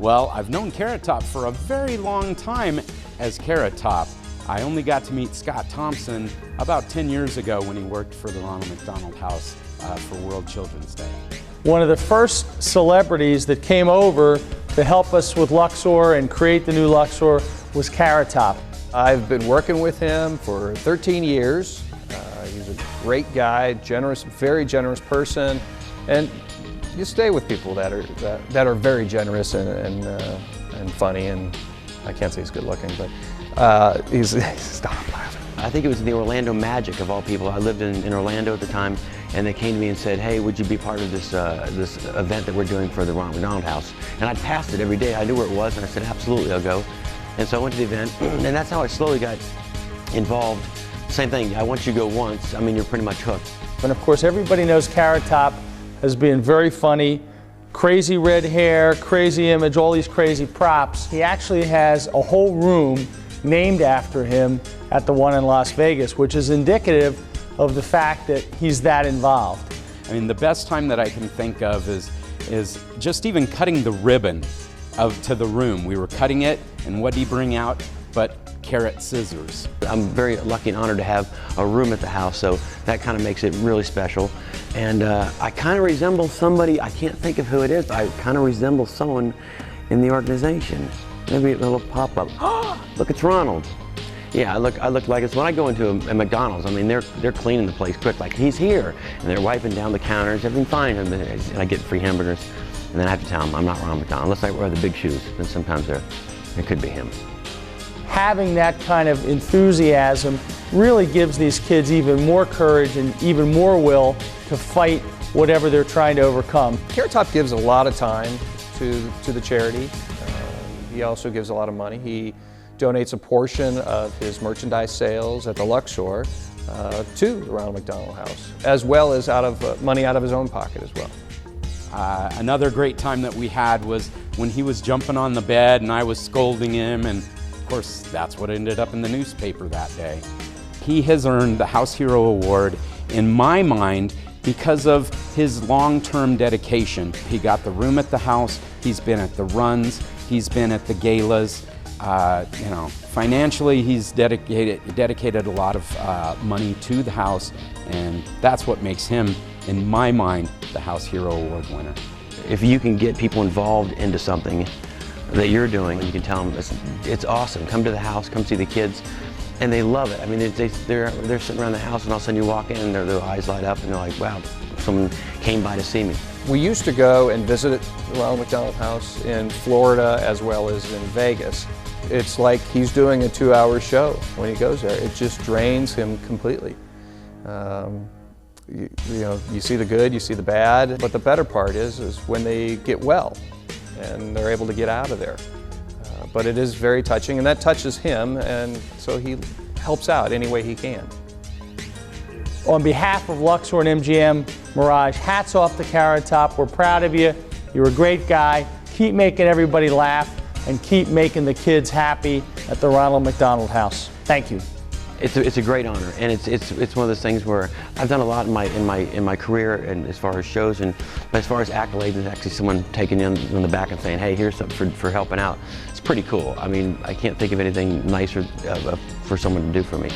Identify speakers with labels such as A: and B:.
A: Well, I've known Carrot Top for a very long time as Carrot Top. I only got to meet Scott Thompson about 10 years ago when he worked for the Ronald McDonald House for World Children's Day.
B: One of the first celebrities that came over to help us with Luxor and create the new Luxor was Carrot Top.
C: I've been working with him for 13 years. He's a great guy, generous, very generous person, and you stay with people that are very generous and funny. And I can't say he's good looking, but he's stop laughing.
D: I think it was the Orlando Magic of all people. I lived in Orlando at the time, and they came to me and said, "Hey, would you be part of this this event that we're doing for the Ronald McDonald House?" And I passed it every day. I knew where it was, and I said, "Absolutely, I'll go." And so I went to the event, and that's how I slowly got involved. Same thing. Once you go once, I mean, you're pretty much hooked.
B: And of course, everybody knows Carrot Top as being very funny. Crazy red hair, crazy image, all these crazy props. He actually has a whole room named after him at the one in Las Vegas, which is indicative of the fact that he's that involved.
A: I mean, the best time that I can think of is just even cutting the ribbon to the room. We were cutting it, and what did he bring out but carrot scissors?
D: I'm very lucky and honored to have a room at the house, so that kind of makes it really special. And I kind of resemble somebody, I can't think of who it is, but I kind of resemble someone in the organization. Maybe a little pop-up. Oh, look, it's Ronald. Yeah, I look like it's when I go into a McDonald's. I mean, they're cleaning the place quick, like he's here, and they're wiping down the counters, everything fine, and I get free hamburgers, and then I have to tell them I'm not Ronald McDonald unless I wear the big shoes. Then sometimes it could be him.
B: Having that kind of enthusiasm really gives these kids even more courage and even more will to fight whatever they're trying to overcome.
C: Carrot Top gives a lot of time to the charity. He also gives a lot of money. He donates a portion of his merchandise sales at the Luxor to the Ronald McDonald House, as well as money out of his own pocket as well.
A: Another great time that we had was when he was jumping on the bed and I was scolding him, and of course that's what ended up in the newspaper that day. He has earned the House Hero Award in my mind because of his long-term dedication. He got the room at the house, he's been at the runs, he's been at the galas. You know, financially he's dedicated a lot of money to the house, and that's what makes him, in my mind, the House Hero Award winner.
D: If you can get people involved into something that you're doing, you can tell them it's awesome. Come to the house, come see the kids, and they love it. I mean, they're sitting around the house, and all of a sudden you walk in, and their eyes light up, and they're like, "Wow, someone came by to see me."
C: We used to go and visit the Ronald McDonald House in Florida as well as in Vegas. It's like he's doing a 2-hour show when he goes there. It just drains him completely. You know, you see the good, you see the bad, but the better part is when they get well and they're able to get out of there. But it is very touching, and that touches him, and so he helps out any way he can.
B: On behalf of Luxor and MGM Mirage, hats off to Carrot Top. We're proud of you. You're a great guy. Keep making everybody laugh and keep making the kids happy at the Ronald McDonald House. Thank you.
D: It's a great honor, and it's one of those things where I've done a lot in my career, and as far as shows, but as far as accolades, and actually someone taking you on the back and saying, "Hey, here's something for helping out." It's pretty cool. I mean, I can't think of anything nicer for someone to do for me.